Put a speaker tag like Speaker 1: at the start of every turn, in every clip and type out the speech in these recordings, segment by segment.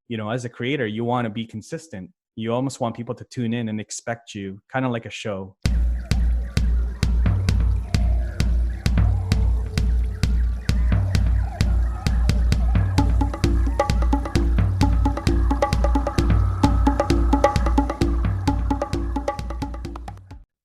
Speaker 1: as a creator, you want to be consistent. You almost want people to tune in and expect you, kind of like a show.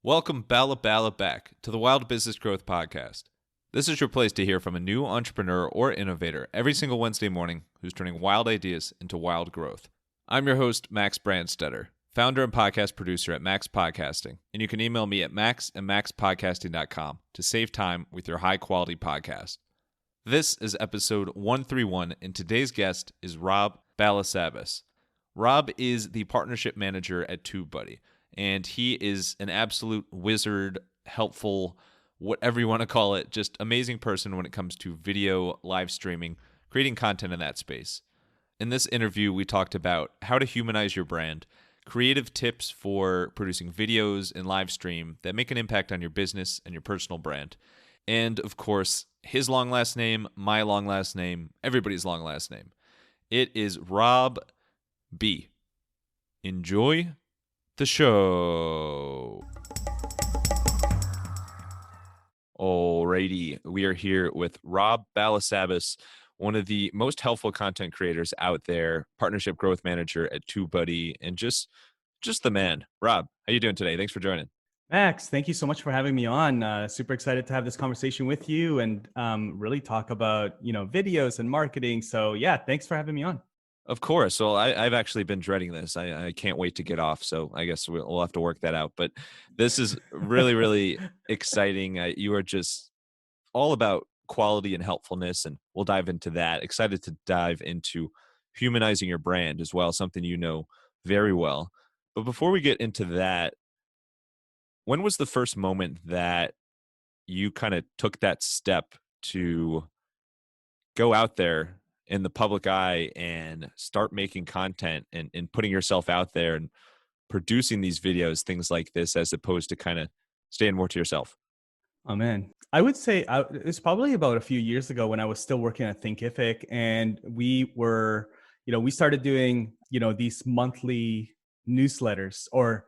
Speaker 2: Welcome Bala back to the Wild Business Growth Podcast. This is your place to hear from a new entrepreneur or innovator every single Wednesday morning who's turning wild ideas into wild growth. I'm your host, Max Branstetter, founder and podcast producer at MaxPodcasting, and you can email me at max@maxpodcasting.com to save time with your high-quality podcast. This is episode 131, and today's guest is Rob Balasabas. Rob is the partnership manager at TubeBuddy, and he is an absolute wizard, helpful, whatever you want to call it, just amazing person when it comes to video, live streaming, creating content in that space. In this interview, we talked about how to humanize your brand, creative tips for producing videos and live stream that make an impact on your business and your personal brand, and of course, his long last name, my long last name, everybody's long last name. It is Rob B. Enjoy the show. Alrighty, we are here with Rob Balasabas, one of the most helpful content creators out there, partnership growth manager at TubeBuddy, and just the man. Rob, how you doing today? Thanks for joining.
Speaker 1: Max, thank you so much for having me on. Super excited to have this conversation with you and really talk about videos and marketing. So yeah, thanks for having me on.
Speaker 2: Of course. Well, I've actually been dreading this. I can't wait to get off. So I guess we'll have to work that out. But this is really, really exciting. You are just all about quality and helpfulness, and we'll dive into that. Excited to dive into humanizing your brand as well, something you know very well. But before we get into that, when was the first moment that you kind of took that step to go out there in the public eye and start making content and putting yourself out there and producing these videos, things like this, as opposed to kind of staying more to yourself?
Speaker 1: Oh man, I would say it's probably about a few years ago when I was still working at Thinkific, and we were, we started doing, these monthly newsletters or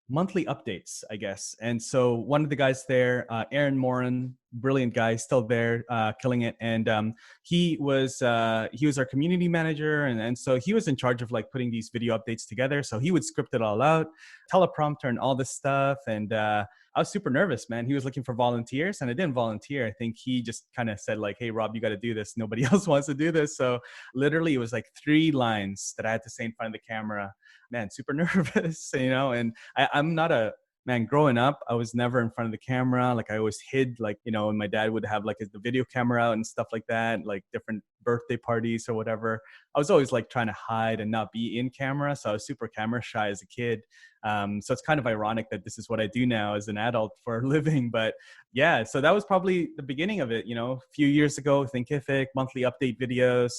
Speaker 1: monthly updates, I guess. And so one of the guys there, Aaron Morin, brilliant guy, still there, killing it. And he was our community manager, and so he was in charge of like putting these video updates together. So he would script it all out, teleprompter, and all this stuff. And I was super nervous, man. He was looking for volunteers, and I didn't volunteer. I think he just kind of said like, "Hey, Rob, you got to do this. Nobody else wants to do this." So literally, it was like 3 lines that I had to say in front of the camera. Man, super nervous, and I'm not a man. Growing up, I was never in front of the camera. Like I always hid, like, and my dad would have like the video camera out and stuff like that, like different birthday parties or whatever. I was always like trying to hide and not be in camera. So I was super camera shy as a kid. So it's kind of ironic that this is what I do now as an adult for a living. But yeah, so that was probably the beginning of it, a few years ago. Thinkific, monthly update videos.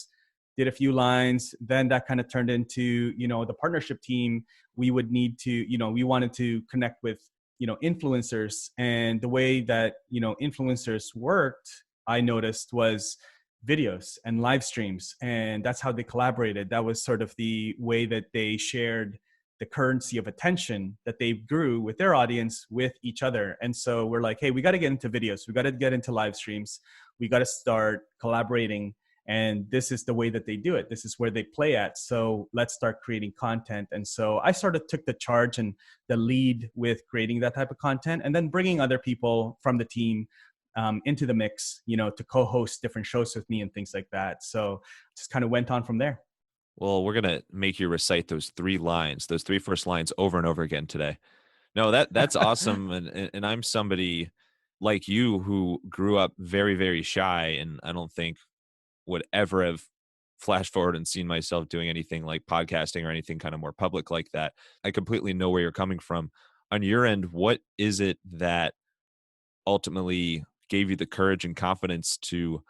Speaker 1: Did a few lines, then that kind of turned into, the partnership team. We would need to, we wanted to connect with, influencers. And the way that, influencers worked, I noticed, was videos and live streams. And that's how they collaborated. That was sort of the way that they shared the currency of attention that they grew with their audience with each other. And so we're like, hey, we got to get into videos. We got to get into live streams. We got to start collaborating. And this is the way that they do it. This is where they play at. So let's start creating content. And so I sort of took the charge and the lead with creating that type of content, and then bringing other people from the team into the mix, to co-host different shows with me and things like that. So just kind of went on from there.
Speaker 2: Well, we're going to make you recite those 3 lines, those 3 first lines over and over again today. No, that's awesome. And I'm somebody like you who grew up very, very shy, and I don't think would ever have flashed forward and seen myself doing anything like podcasting or anything kind of more public like that. I completely know where you're coming from. On your end, what is it that ultimately gave you the courage and confidence to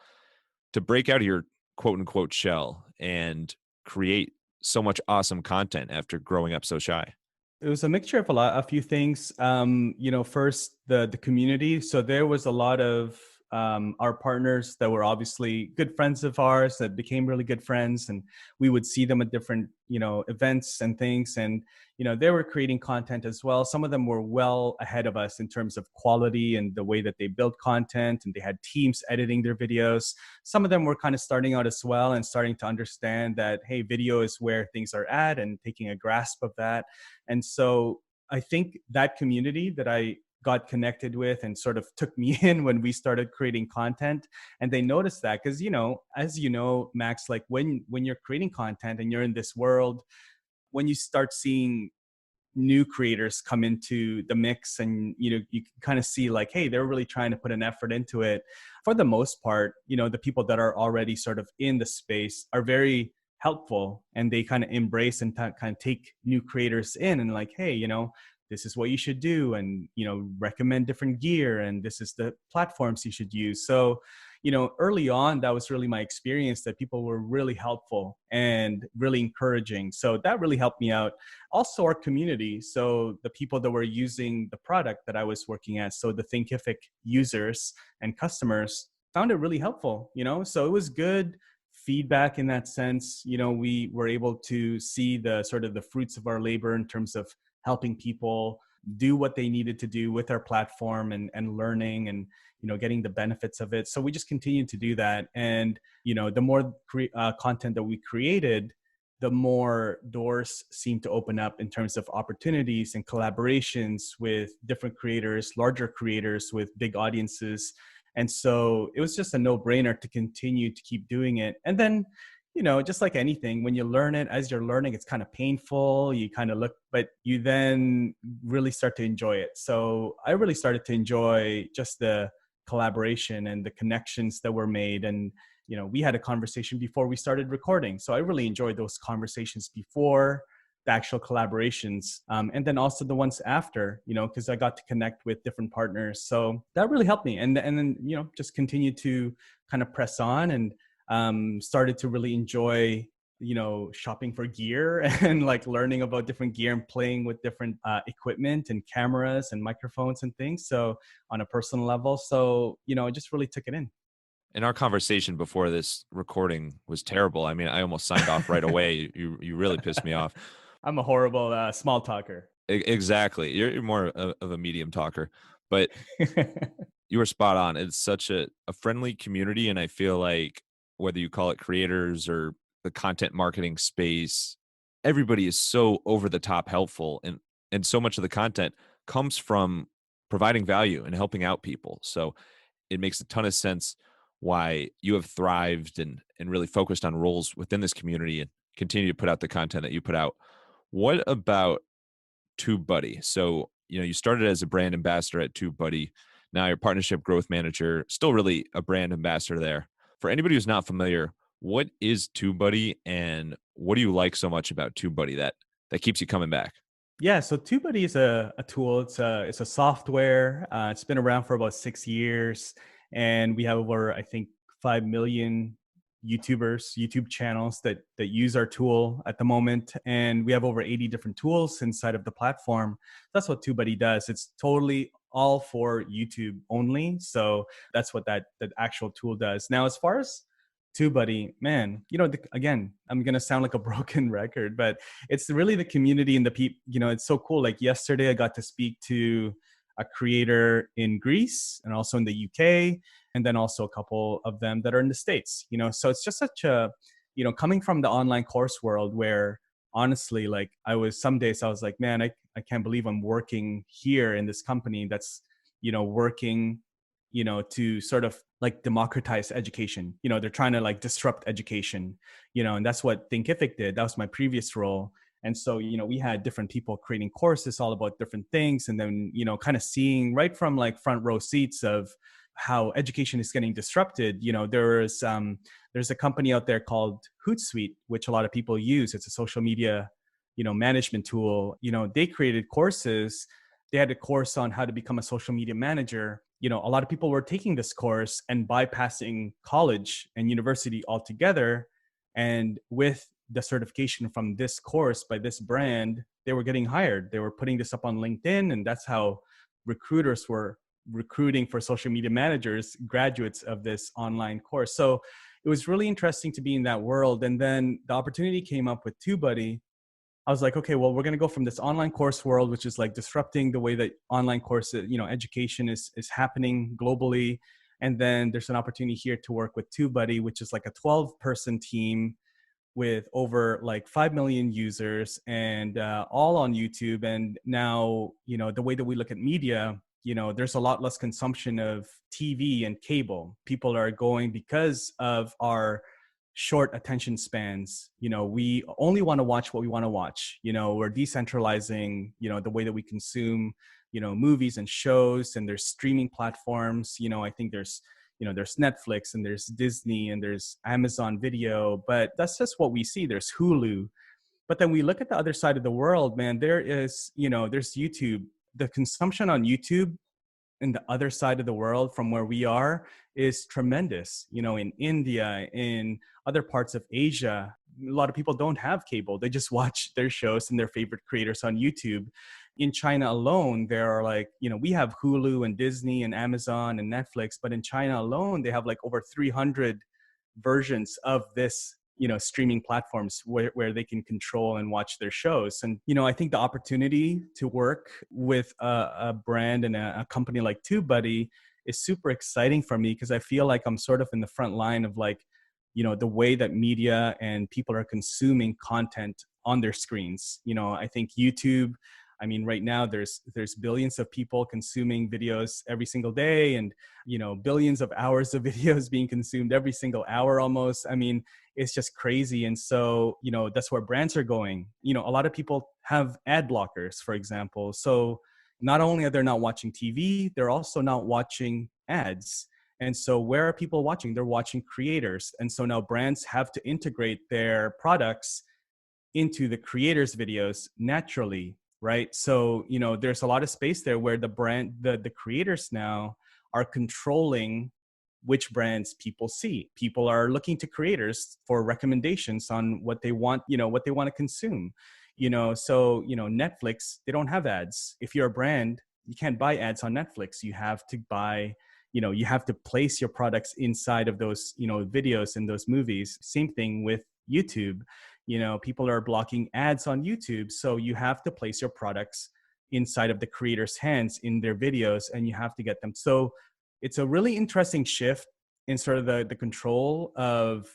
Speaker 2: break out of your quote unquote shell and create so much awesome content after growing up so shy?
Speaker 1: It was a mixture of a few things. First the community. So there was a lot of our partners that were obviously good friends of ours that became really good friends, and we would see them at different, events and things. And, they were creating content as well. Some of them were well ahead of us in terms of quality and the way that they built content, and they had teams editing their videos. Some of them were kind of starting out as well and starting to understand that, hey, video is where things are at, and taking a grasp of that. And so I think that community that I got connected with and sort of took me in when we started creating content, and they noticed that, because, as you know, Max, like when you're creating content and you're in this world, when you start seeing new creators come into the mix, and you can kind of see like, hey, they're really trying to put an effort into it. For the most part, the people that are already sort of in the space are very helpful, and they kind of embrace and kind of take new creators in, and like, hey, this is what you should do, and recommend different gear, and this is the platforms you should use. So early on, that was really my experience, that people were really helpful and really encouraging. So that really helped me out. Also, our community. So the people that were using the product that I was working at, so the Thinkific users and customers, found it really helpful, so it was good feedback in that sense. We were able to see the sort of the fruits of our labor in terms of helping people do what they needed to do with our platform, and learning, and getting the benefits of it. So we just continued to do that. And the more content that we created, the more doors seemed to open up in terms of opportunities and collaborations with different creators, larger creators with big audiences. And so it was just a no-brainer to continue to keep doing it. And then just like anything, when you learn it, as you're learning, it's kind of painful. You kind of look, but you then really start to enjoy it. So I really started to enjoy just the collaboration and the connections that were made. And, we had a conversation before we started recording. So I really enjoyed those conversations before the actual collaborations. And then also the ones after, because I got to connect with different partners. So that really helped me. And then, just continue to kind of press on, and started to really enjoy shopping for gear and like learning about different gear and playing with different equipment and cameras and microphones and things, so on a personal level. So I just really took it in.
Speaker 2: And our conversation before this recording was terrible. I mean, I almost signed off right away. You really pissed me off.
Speaker 1: I'm a horrible small talker.
Speaker 2: Exactly. You're more of a medium talker, but you were spot on. It's such a friendly community. And I feel like whether you call it creators or the content marketing space, everybody is so over the top helpful. And so much of the content comes from providing value and helping out people. So it makes a ton of sense why you have thrived and really focused on roles within this community and continue to put out the content that you put out. What about TubeBuddy? So, you started as a brand ambassador at TubeBuddy. Now you're partnership growth manager, still really a brand ambassador there. For anybody who's not familiar, what is TubeBuddy and what do you like so much about TubeBuddy that keeps you coming back?
Speaker 1: Yeah, so TubeBuddy is a tool. It's a software. It's been around for about 6 years, and we have over, I think, 5 million YouTube channels that use our tool at the moment, and we have over 80 different tools inside of the platform. That's what TubeBuddy does. It's totally all for YouTube only. So that's what that actual tool does. Now, as far as TubeBuddy, man, again, I'm gonna sound like a broken record, but it's really the community and the people. It's so cool. Like yesterday, I got to speak to a creator in Greece and also in the UK, and then also a couple of them that are in the States. So it's just such a, coming from the online course world where honestly, like some days I was like, man, I can't believe I'm working here in this company that's, working, to sort of like democratize education. They're trying to like disrupt education, and that's what Thinkific did. That was my previous role. And so, we had different people creating courses all about different things. And then, kind of seeing right from like front row seats of how education is getting disrupted. There's a company out there called Hootsuite, which a lot of people use. It's a social media, management tool. They created courses. They had a course on how to become a social media manager. A lot of people were taking this course and bypassing college and university altogether. And with the certification from this course by this brand, they were getting hired. They were putting this up on LinkedIn, and that's how recruiters were recruiting for social media managers, graduates of this online course. So it was really interesting to be in that world. And then the opportunity came up with TubeBuddy. I was like, okay, well, we're going to go from this online course world, which is like disrupting the way that online course, education is happening globally. And then there's an opportunity here to work with TubeBuddy, which is like a 12-person team with over like 5 million users and all on YouTube. And now, the way that we look at media, there's a lot less consumption of TV and cable. People are going because of our short attention spans. We only want to watch what we want to watch. We're decentralizing, the way that we consume, movies and shows, and there's streaming platforms. I think there's Netflix and there's Disney and there's Amazon Video, but that's just what we see. There's Hulu. But then we look at the other side of the world, man, there's YouTube. The consumption on YouTube in the other side of the world from where we are is tremendous. In India, in other parts of Asia, a lot of people don't have cable. They just watch their shows and their favorite creators on YouTube. In China alone, there are we have Hulu and Disney and Amazon and Netflix, but in China alone, they have like over 300 versions of this streaming platforms where they can control and watch their shows. And I think the opportunity to work with a brand and a company like TubeBuddy is super exciting for me, because I feel like I'm sort of in the front line of the way that media and people are consuming content on their screens. I think YouTube, right now there's billions of people consuming videos every single day, and billions of hours of videos being consumed every single hour almost. It's just crazy. And so that's where brands are going. A lot of people have ad blockers, for example. So not only are they not watching TV, they're also not watching ads. And so where are people watching? They're watching creators. And so now brands have to integrate their products into the creators' videos naturally, right? So, there's a lot of space there where the creators now are controlling which brands people see. People are looking to creators for recommendations on what they want, what they want to consume. So, Netflix, they don't have ads. If you're a brand, you can't buy ads on Netflix. You have to buy, you have to place your products inside of those, videos and those movies. Same thing with YouTube. People are blocking ads on YouTube. So you have to place your products inside of the creator's hands in their videos, and you have to get them. So it's a really interesting shift in sort of the control of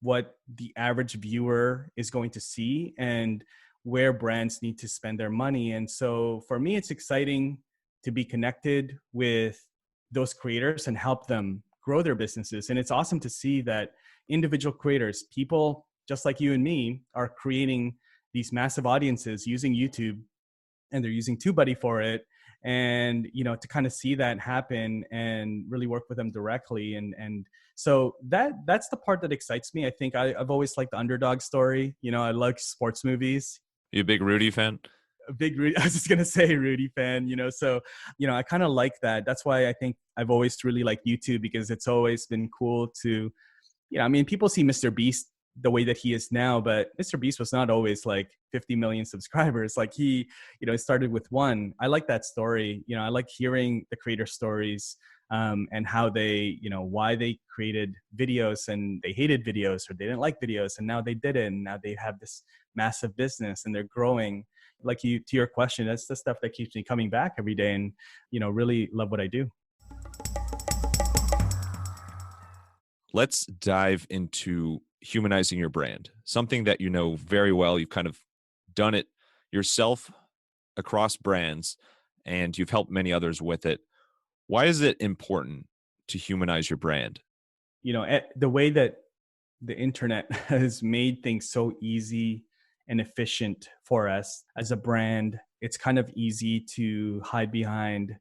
Speaker 1: what the average viewer is going to see and where brands need to spend their money. And so for me, it's exciting to be connected with those creators and help them grow their businesses. And it's awesome to see that individual creators, people just like you and me, are creating these massive audiences using YouTube, and they're using TubeBuddy for it. And, to kind of see that happen and really work with them directly. And so that's the part that excites me. I think I've always liked the underdog story. I like sports movies.
Speaker 2: You a big Rudy fan?
Speaker 1: A big Rudy, I was just going to say Rudy fan, so, I kind of like that. That's why I think I've always really liked YouTube, because it's always been cool to, people see Mr. Beast the way that he is now, but Mr. Beast was not always like 50 million subscribers. Like he, started with one. I like that story. I like hearing the creator stories, and how they, why they created videos and they hated videos or they didn't like videos, and now they did it, and now they have this massive business and they're growing. Like to your question, that's the stuff that keeps me coming back every day, and, really love what I do.
Speaker 2: Let's dive into humanizing your brand, something that you know very well. You've kind of done it yourself across brands, and you've helped many others with it. Why is it important to humanize your brand?
Speaker 1: The way that the internet has made things so easy and efficient for us as a brand, it's kind of easy to hide behind,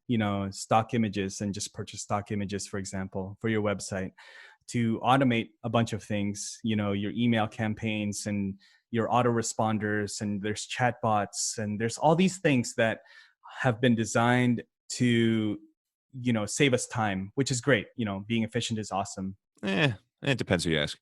Speaker 1: stock images and just purchase stock images, for example, for your website, to automate a bunch of things, your email campaigns and your autoresponders, and there's chatbots, and there's all these things that have been designed to, save us time, which is great. Being efficient is awesome.
Speaker 2: It depends who you ask.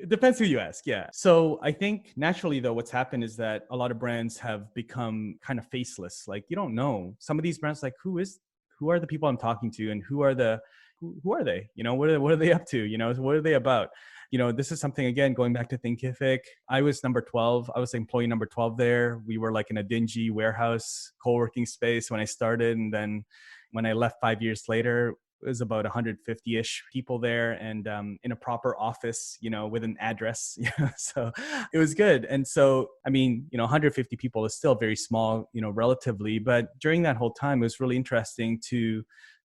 Speaker 1: It depends who you ask. Yeah. So I think naturally, though, what's happened is that a lot of brands have become kind of faceless. Like, you don't know some of these brands, like who is who are the people I'm talking to, and who are they? What are they up to? What are they about? This is something, again, going back to Thinkific. I was number 12. I was employee number 12 there. We were like in a dingy warehouse co-working space when I started. And then when I left 5 years later, it was about 150-ish people there, and in a proper office, with an address. So it was good. And so, 150 people is still very small, relatively. But during that whole time, it was really interesting to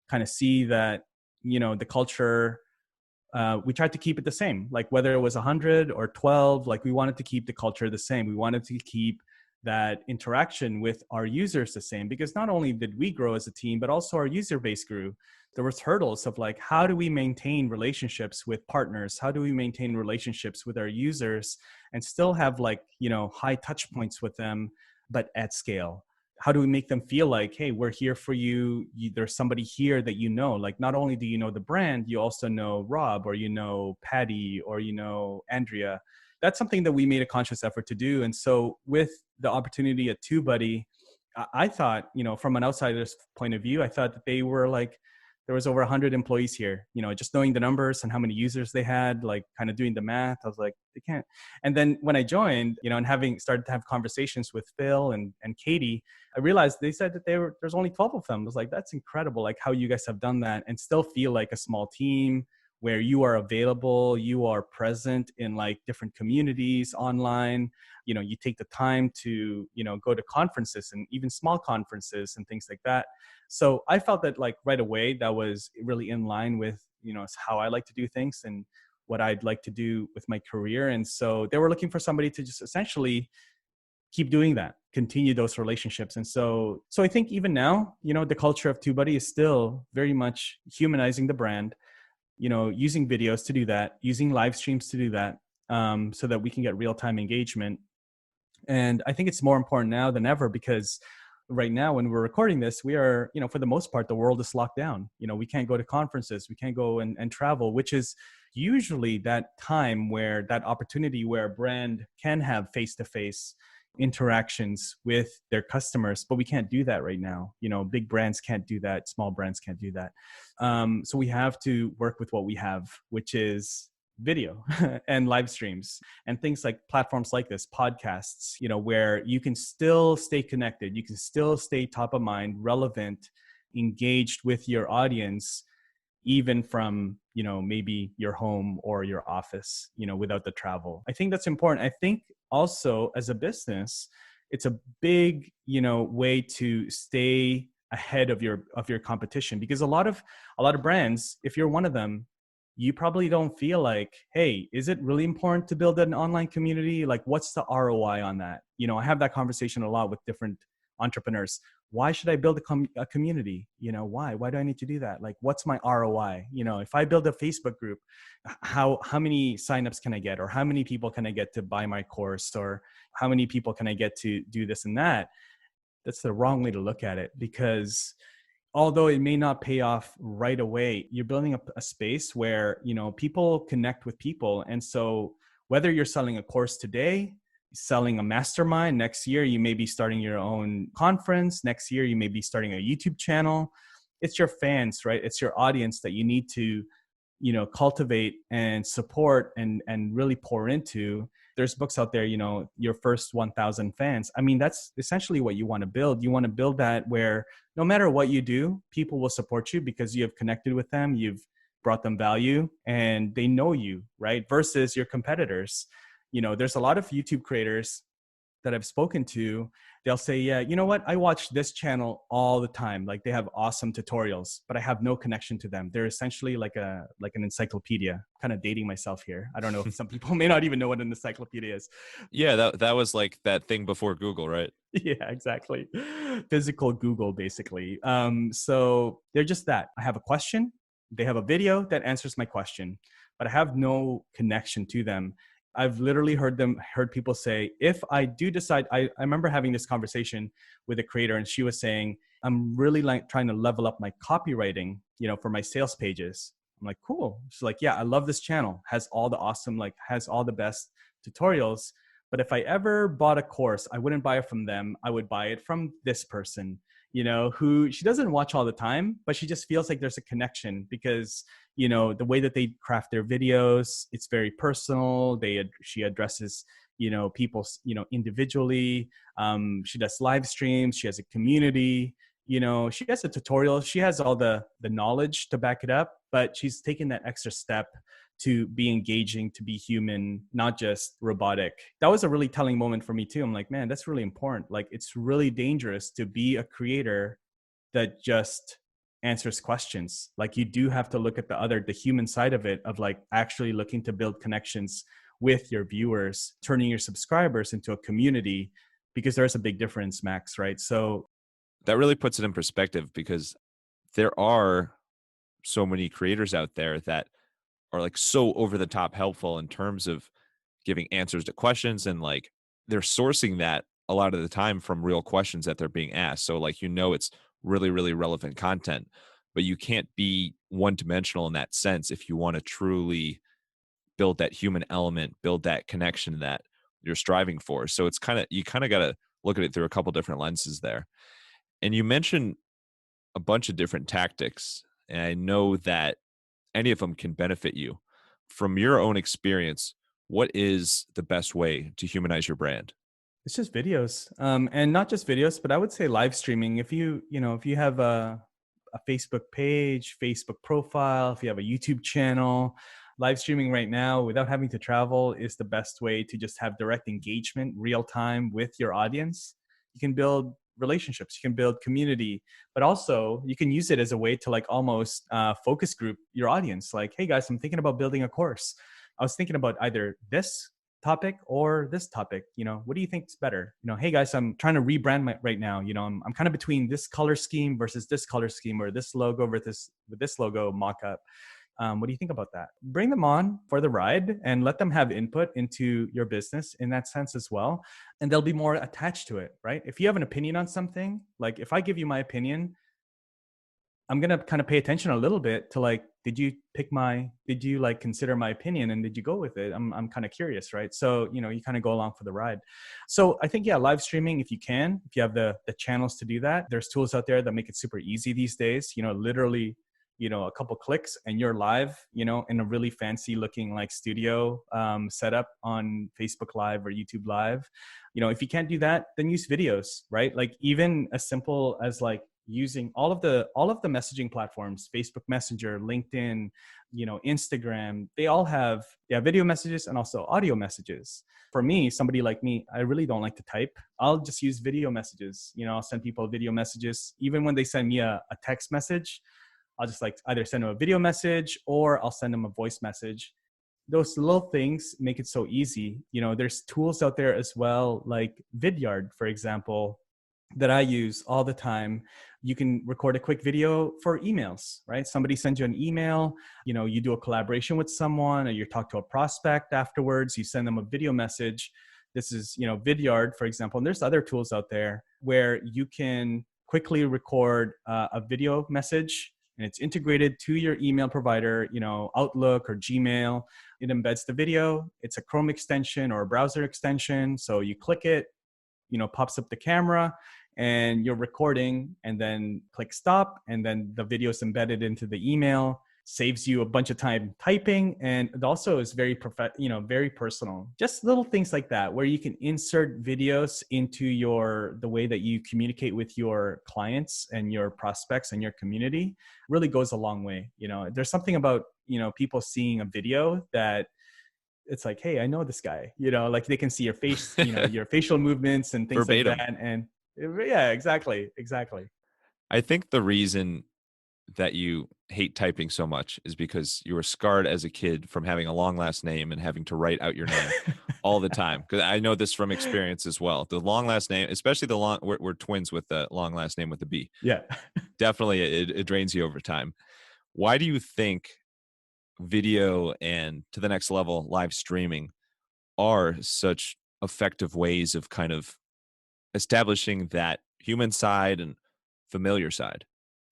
Speaker 1: kind of see that, the culture, we tried to keep it the same. Like whether it was 100 or 12, like we wanted to keep the culture the same. We wanted to keep that interaction with our users the same, because not only did we grow as a team, but also our user base grew. There was hurdles of like, how do we maintain relationships with partners? How do we maintain relationships with our users and still have like, high touch points with them, but at scale? How do we make them feel like, hey, we're here for you. There's somebody here that like not only do you know the brand, you also know Rob, or Patty, or Andrea. That's something that we made a conscious effort to do. And so with the opportunity at TubeBuddy, I thought, from an outsider's point of view, I thought that they were like, there was over 100 employees here, just knowing the numbers and how many users they had, like kind of doing the math. I was like, they can't. And then when I joined, and having started to have conversations with Phil and Katie, I realized they said that there's only 12 of them. I was like, that's incredible. Like how you guys have done that and still feel like a small team where you are available, you are present in like different communities online. You take the time to, go to conferences, and even small conferences and things like that. So I felt that like right away, that was really in line with, how I like to do things and what I'd like to do with my career. And so they were looking for somebody to just essentially keep doing that, continue those relationships. And so I think even now, the culture of TubeBuddy is still very much humanizing the brand, using videos to do that, using live streams to do that, so that we can get real-time engagement. And I think it's more important now than ever, because right now when we're recording this, we are, for the most part, the world is locked down. We can't go to conferences, we can't go and travel, which is usually that time where that opportunity where a brand can have face-to-face interactions with their customers, but we can't do that right now. Big brands can't do that, small brands can't do that. So we have to work with what we have, which is video and live streams and things like platforms like this, podcasts, where you can still stay connected, you can still stay top of mind, relevant, engaged with your audience, even from, maybe your home or your office, without the travel. I think that's important. I think also as a business, it's a big, way to stay ahead of your competition, because a lot of brands, if you're one of them, you probably don't feel like, hey, is it really important to build an online community? Like, what's the ROI on that? I have that conversation a lot with different entrepreneurs. Why should I build a community? Why do I need to do that? Like, what's my ROI? If I build a Facebook group, how many signups can I get? Or how many people can I get to buy my course? Or how many people can I get to do this and that? That's the wrong way to look at it, because although it may not pay off right away, you're building up a space where, people connect with people. And so whether you're selling a course today, selling a mastermind, next year, you may be starting your own conference. Next year, you may be starting a YouTube channel. It's your fans, right? It's your audience that you need to, cultivate and support and really pour into. There's books out there, your first 1,000 fans. That's essentially what you want to build. You want to build that where no matter what you do, people will support you because you have connected with them, you've brought them value, and they know you, right? Versus your competitors. There's a lot of YouTube creators that I've spoken to. They'll say, yeah, you know what? I watch this channel all the time. Like, they have awesome tutorials, but I have no connection to them. They're essentially like an encyclopedia. Kind of dating myself here. I don't know if some people may not even know what an encyclopedia is.
Speaker 2: Yeah, that was like that thing before Google, right?
Speaker 1: Yeah, exactly. Physical Google, basically. So they're just that. I have a question. They have a video that answers my question, but I have no connection to them. I've literally heard people say, if I do decide, I remember having this conversation with a creator, and she was saying, I'm really like trying to level up my copywriting, for my sales pages. I'm like, cool. She's like, yeah, I love this channel. Has all the best tutorials. But if I ever bought a course, I wouldn't buy it from them. I would buy it from this person. who she doesn't watch all the time, but she just feels like there's a connection because, the way that they craft their videos, it's very personal. She addresses, people, individually. She does live streams. She has a community. She has a tutorial. She has all the knowledge to back it up, but she's taken that extra step to be engaging, to be human, not just robotic. That was a really telling moment for me too. I'm like, man, that's really important. Like, it's really dangerous to be a creator that just answers questions. Like, you do have to look at the human side of it, of like actually looking to build connections with your viewers, turning your subscribers into a community, because there's a big difference, Max, right? So
Speaker 2: That really puts it in perspective, because there are so many creators out there that are like so over the top helpful in terms of giving answers to questions, and like they're sourcing that a lot of the time from real questions that they're being asked. So like, it's really, really relevant content, but you can't be one dimensional in that sense if you want to truly build that human element, build that connection that you're striving for. So it's you kind of got to look at it through a couple different lenses there. And you mentioned a bunch of different tactics, and I know that any of them can benefit you. From your own experience, what is the best way to humanize your brand?
Speaker 1: it's just videos, and not just videos, but I would say live streaming. If you have a Facebook page, Facebook profile, if you have a YouTube channel, live streaming right now without having to travel is the best way to just have direct engagement, real time with your audience. You can build relationships, you can build community, but also you can use it as a way to like almost focus group your audience. Like, hey guys, I'm thinking about building a course. I was thinking about either this topic or this topic. What do you think is better? Hey guys, I'm trying to rebrand right now. I'm kind of between this color scheme versus this color scheme, or this logo versus with this logo mock-up. What do you think about that? Bring them on for the ride and let them have input into your business in that sense as well. And they'll be more attached to it, right? If you have an opinion on something, like if I give you my opinion, I'm going to kind of pay attention a little bit to like, did you like consider my opinion, and did you go with it? I'm kind of curious, right? So, you kind of go along for the ride. So I think, yeah, live streaming, if you have the channels to do that, there's tools out there that make it super easy these days, literally, a couple clicks and you're live, in a really fancy looking like studio setup on Facebook Live or YouTube Live. If you can't do that, then use videos, right? Like even as simple as like using all of the messaging platforms, Facebook Messenger, LinkedIn, Instagram, they all have video messages and also audio messages. For me, somebody like me, I really don't like to type. I'll just use video messages. I'll send people video messages. Even when they send me a text message, I'll just like either send them a video message or I'll send them a voice message. Those little things make it so easy. There's tools out there as well, like Vidyard, for example, that I use all the time. You can record a quick video for emails, right? Somebody sends you an email, you do a collaboration with someone, or you talk to a prospect afterwards, you send them a video message. This is, Vidyard, for example. And there's other tools out there where you can quickly record a video message, and it's integrated to your email provider, Outlook or Gmail. It embeds the video. It's a Chrome extension or a browser extension. So you click it, pops up the camera, and you're recording, and then click stop, and then the video is embedded into the email. Saves you a bunch of time typing, and it also is very very personal. Just little things like that, where you can insert videos into the way that you communicate with your clients and your prospects and your community, really goes a long way. There's something about people seeing a video that it's like, hey, I know this guy, like they can see your face, your facial movements and things
Speaker 2: Verbatim.
Speaker 1: like that. And yeah, exactly.
Speaker 2: I think the reason that you hate typing so much is because you were scarred as a kid from having a long last name and having to write out your name all the time. Because I know this from experience as well. The long last name, especially we're twins with the long last name with the B.
Speaker 1: Yeah.
Speaker 2: Definitely, it drains you over time. Why do you think video and, to the next level, live streaming are such effective ways of kind of establishing that human side and familiar side?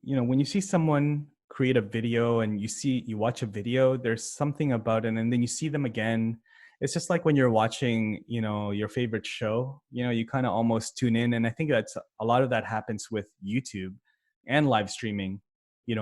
Speaker 1: When you see someone create a video and you watch a video, there's something about it, and then you see them again It's just like when you're watching, your favorite show, you kind of almost tune in. And I think that's a lot of that happens with YouTube and live streaming.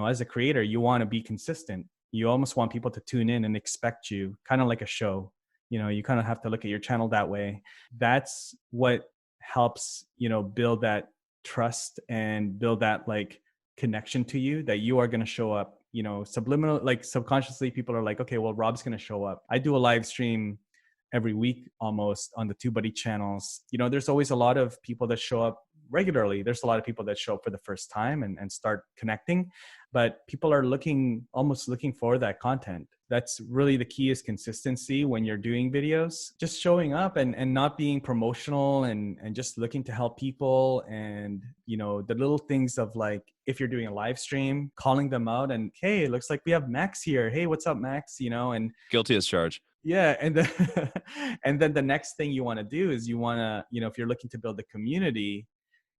Speaker 1: As a creator, you want to be consistent. You almost want people to tune in and expect you, kind of like a show. You kind of have to look at your channel that way. That's what helps, build that trust and build that like connection to you, that you are going to show up, subliminal, like subconsciously people are like, okay, well, Rob's going to show up. I do a live stream every week almost on the TubeBuddy channels. There's always a lot of people that show up regularly. There's a lot of people that show up for the first time and start connecting, but people are almost looking for that content. That's really the key, is consistency when you're doing videos, just showing up and not being promotional and just looking to help people. And, the little things of like, if you're doing a live stream, calling them out and, hey, it looks like we have Max here. Hey, what's up, Max? And
Speaker 2: Guilty as charged.
Speaker 1: yeah. And then, and then the next thing you want to do is you want to, if you're looking to build a community,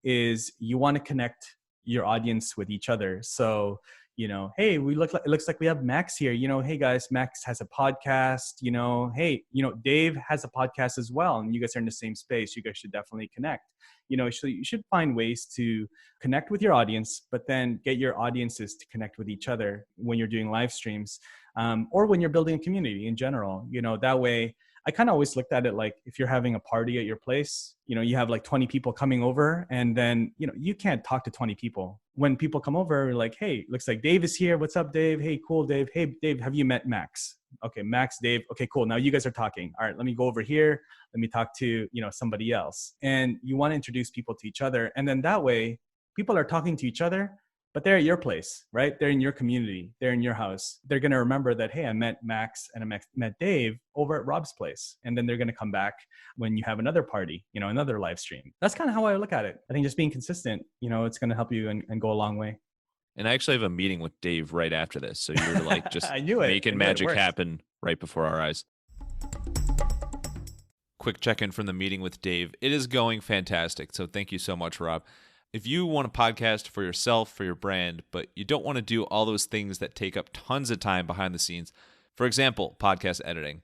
Speaker 1: is you want to connect your audience with each other. So, hey, it looks like we have Max here. Hey guys, Max has a podcast. Hey, Dave has a podcast as well, and you guys are in the same space. You guys should definitely connect. So you should find ways to connect with your audience, but then get your audiences to connect with each other when you're doing live streams, or when you're building a community in general. That way, I kind of always looked at it like, if you're having a party at your place, you have like 20 people coming over, and then, you can't talk to 20 people. When people come over, you're like, hey, looks like Dave is here. What's up, Dave? Hey, cool, Dave. Hey, Dave, have you met Max? Okay, Max, Dave. Okay, cool. Now you guys are talking. All right, let me go over here. Let me talk to, somebody else. And you want to introduce people to each other. And then that way, people are talking to each other, but they're at your place, right? They're in your community. They're in your house. They're going to remember that, hey, I met Max and I met Dave over at Rob's place. And then they're going to come back when you have another party, another live stream. That's kind of how I look at it. I think just being consistent, it's going to help you and go a long way.
Speaker 2: And I actually have a meeting with Dave right after this. So you're like just making magic happen right before our eyes. Quick check-in from the meeting with Dave. It is going fantastic. So thank you so much, Rob. If you want a podcast for yourself, for your brand, but you don't want to do all those things that take up tons of time behind the scenes, for example, podcast editing,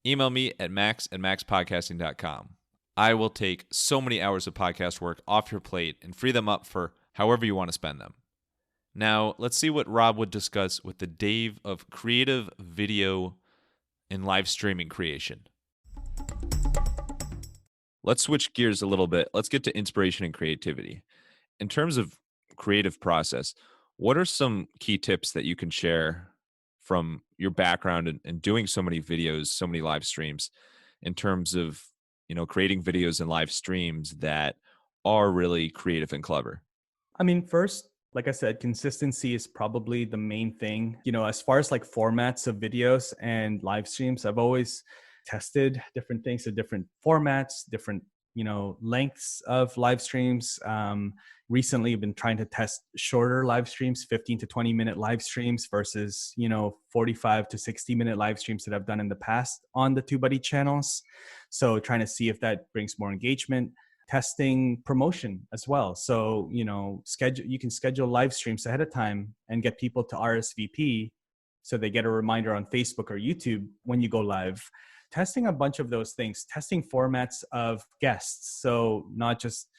Speaker 2: email me at max@maxpodcasting.com. I will take so many hours of podcast work off your plate and free them up for however you want to spend them. Now, let's see what Rob would discuss with the Dave of creative video and live streaming creation. Let's switch gears a little bit. Let's get to inspiration and creativity. In terms of creative process, what are some key tips that you can share from your background in doing so many videos, so many live streams, in terms of, creating videos and live streams that are really creative and clever?
Speaker 1: I mean, first, like I said, consistency is probably the main thing. As far as like formats of videos and live streams, I've always tested different things, so different formats, different lengths of live streams. Recently, I've been trying to test shorter live streams, 15 to 20 minute live streams versus 45 to 60-minute live streams that I've done in the past on the TubeBuddy channels. So trying to see if that brings more engagement. Testing promotion as well. So you can schedule live streams ahead of time and get people to RSVP, so they get a reminder on Facebook or YouTube when you go live. Testing a bunch of those things, testing formats of guests. So not just,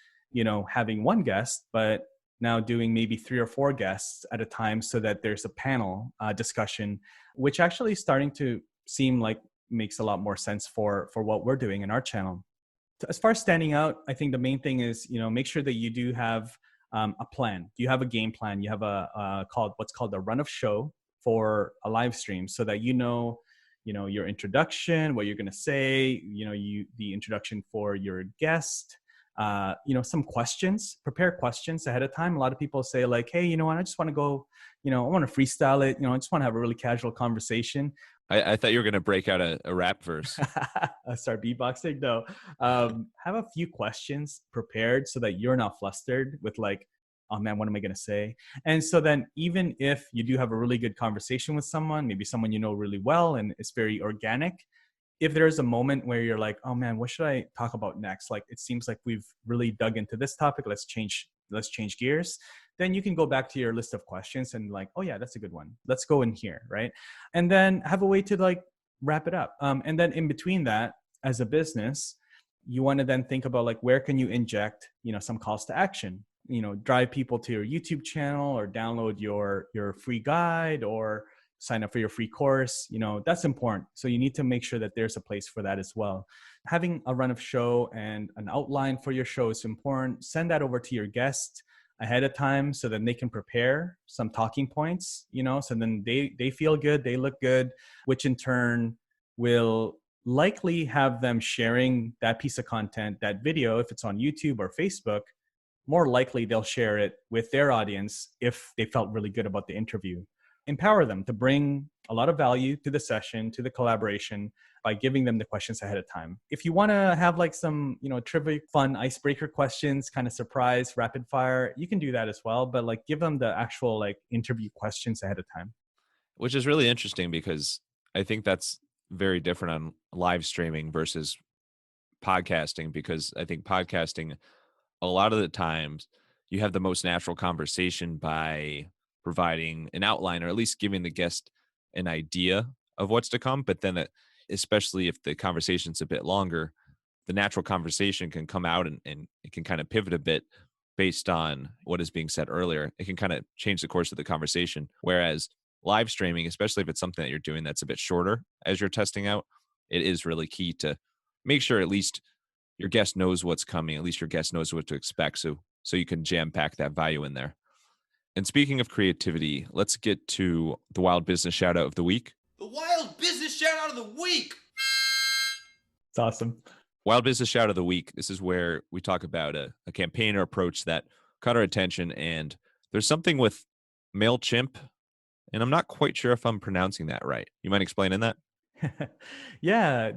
Speaker 1: having one guest, but now doing maybe 3 or 4 guests at a time, so that there's a panel discussion, which actually is starting to seem like makes a lot more sense for what we're doing in our channel. As far as standing out, I think the main thing is, make sure that you do have a plan. You have a game plan. You have what's called a run of show for a live stream, so that your introduction, what you're going to say, the introduction for your guest, some questions, prepare questions ahead of time. A lot of people say like, hey, I just want to go, I want to freestyle it. I just want to have a really casual conversation.
Speaker 2: I thought you were going to break out a rap verse.
Speaker 1: Start beatboxing? No. Have a few questions prepared so that you're not flustered with like, oh man, what am I going to say? And so then even if you do have a really good conversation with someone, maybe someone you know really well and it's very organic, if there's a moment where you're like, oh man, what should I talk about next? Like, it seems like we've really dug into this topic. Let's change gears. Then you can go back to your list of questions and like, oh yeah, that's a good one. Let's go in here, right? And then have a way to like wrap it up. And then in between that, as a business, you want to then think about like, where can you inject, some calls to action, drive people to your YouTube channel or download your free guide or sign up for your free course. That's important. So you need to make sure that there's a place for that as well. Having a run of show and an outline for your show is important. Send that over to your guest ahead of time so that they can prepare some talking points, so then they feel good, they look good, which in turn will likely have them sharing that piece of content, that video, if it's on YouTube or Facebook. More likely they'll share it with their audience if they felt really good about the interview. Empower them to bring a lot of value to the session, to the collaboration, by giving them the questions ahead of time. If you want to have like some, trivia, fun icebreaker questions, kind of surprise, rapid fire, you can do that as well. But like, give them the actual like interview questions ahead of time.
Speaker 2: Which is really interesting because I think that's very different on live streaming versus podcasting, because I think podcasting, a lot of the times you have the most natural conversation by providing an outline or at least giving the guest an idea of what's to come. But then, especially if the conversation's a bit longer, the natural conversation can come out and it can kind of pivot a bit based on what is being said earlier. It can kind of change the course of the conversation. Whereas live streaming, especially if it's something that you're doing that's a bit shorter as you're testing out, it is really key to make sure at least your guest knows what's coming. At least your guest knows what to expect. So you can jam pack that value in there. And speaking of creativity, let's get to the wild business shout out of the week.
Speaker 3: The wild business shout out of the week.
Speaker 1: It's awesome.
Speaker 2: Wild business shout of the week. This is where we talk about a campaign or approach that caught our attention. And there's something with MailChimp, and I'm not quite sure if I'm pronouncing that right. You mind explaining that?
Speaker 1: Yeah,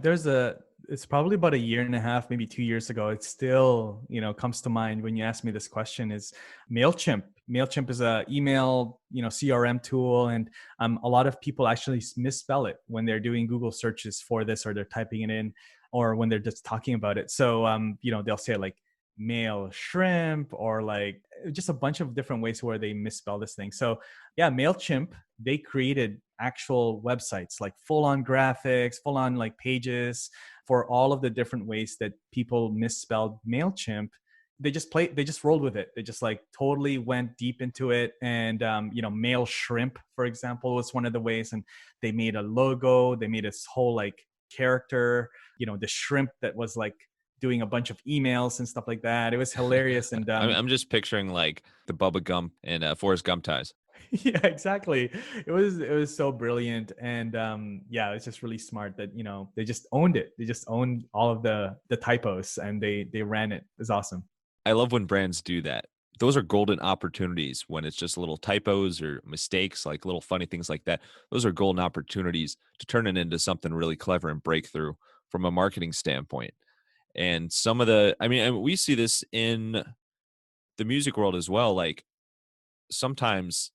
Speaker 1: it's probably about a year and a half, maybe 2 years ago. It still, comes to mind when you ask me this question, is MailChimp. MailChimp is a email, CRM tool. And a lot of people actually misspell it when they're doing Google searches for this, or they're typing it in, or when they're just talking about it. So, they'll say like mail shrimp, or like just a bunch of different ways where they misspell this thing. So yeah, MailChimp, they created actual websites, like full on graphics, full on like pages for all of the different ways that people misspelled MailChimp. They just rolled with it. They just like totally went deep into it. And, mail shrimp, for example, was one of the ways. And they made a logo, they made this whole like character, the shrimp that was like doing a bunch of emails and stuff like that. It was hilarious. And
Speaker 2: I'm just picturing like the Bubba Gump and Forrest Gump ties.
Speaker 1: yeah, exactly. It was so brilliant. And it's just really smart that, they just owned it. They just owned all of the typos, and they ran it. It's awesome.
Speaker 2: I love when brands do that. Those are golden opportunities when it's just little typos or mistakes, like little funny things like that. Those are golden opportunities to turn it into something really clever and breakthrough from a marketing standpoint. And and we see this in the music world as well. Like sometimes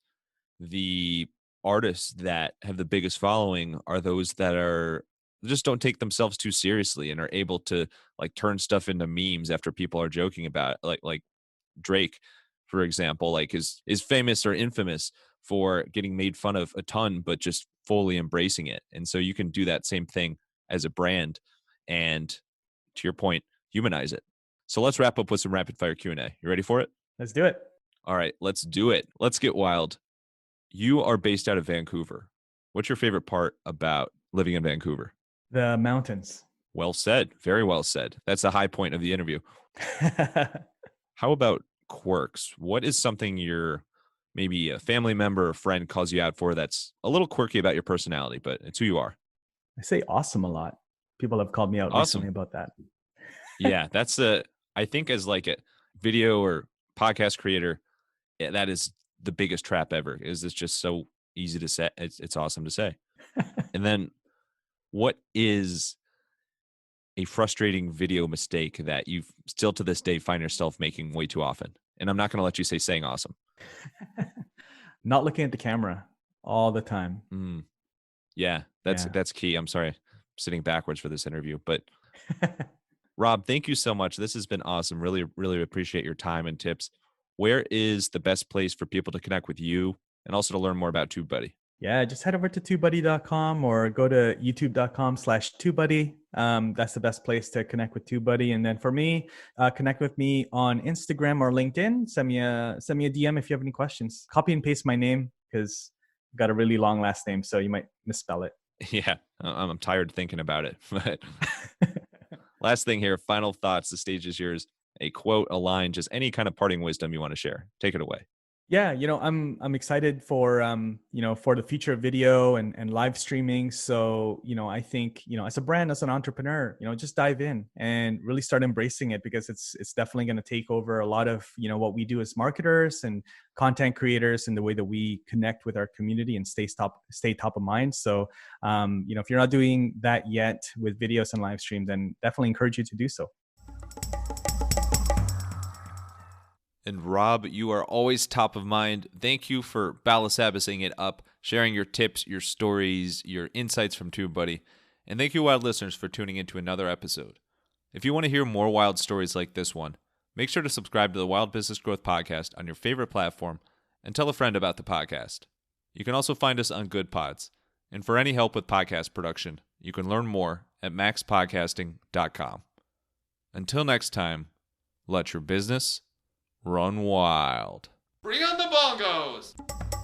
Speaker 2: the artists that have the biggest following are those that just don't take themselves too seriously and are able to like turn stuff into memes after people are joking about it. Like Drake, for example, like is famous or infamous for getting made fun of a ton, but just fully embracing it. And so you can do that same thing as a brand, and to your point, humanize it. So let's wrap up with some rapid fire Q&A. You ready for it?
Speaker 1: Let's do it.
Speaker 2: All right, let's do it. Let's get wild. You are based out of Vancouver. What's your favorite part about living in Vancouver?
Speaker 1: The mountains.
Speaker 2: Well said. Very well said. That's the high point of the interview. How about quirks? What is something maybe a family member or friend calls you out for that's a little quirky about your personality, but it's who you are?
Speaker 1: I say awesome a lot. People have called me out
Speaker 2: Awesome.
Speaker 1: recently about that.
Speaker 2: Yeah, I think as like a video or podcast creator, that is the biggest trap ever. Is it's just so easy to say. It's awesome to say. And then what is a frustrating video mistake that you still to this day find yourself making way too often? And I'm not going to let you say saying awesome.
Speaker 1: Not looking at the camera all the time.
Speaker 2: Yeah, that's key. I'm sorry, I'm sitting backwards for this interview, but Rob, thank you so much. This has been awesome. Really, really appreciate your time and tips. Where is the best place for people to connect with you and also to learn more about TubeBuddy?
Speaker 1: Yeah, just head over to TubeBuddy.com or go to youtube.com/TubeBuddy. That's the best place to connect with TubeBuddy. And then for me, connect with me on Instagram or LinkedIn. Send me a DM if you have any questions. Copy and paste my name because I've got a really long last name, so you might misspell it.
Speaker 2: Yeah, I'm tired thinking about it. But last thing here, final thoughts. The stage is yours. A quote, a line, just any kind of parting wisdom you want to share. Take it away.
Speaker 1: Yeah, I'm excited for for the future of video and live streaming. So, I think, as a brand, as an entrepreneur, just dive in and really start embracing it because it's definitely going to take over a lot of, what we do as marketers and content creators and the way that we connect with our community and stay top of mind. So, if you're not doing that yet with videos and live stream, then definitely encourage you to do so.
Speaker 2: And Rob, you are always top of mind. Thank you for Balasabasing it up, sharing your tips, your stories, your insights from TubeBuddy. And thank you, wild listeners, for tuning into another episode. If you want to hear more wild stories like this one, make sure to subscribe to the Wild Business Growth Podcast on your favorite platform and tell a friend about the podcast. You can also find us on Good Pods. And for any help with podcast production, you can learn more at MaxPodcasting.com. Until next time, let your business run wild.
Speaker 3: Bring on the bongos!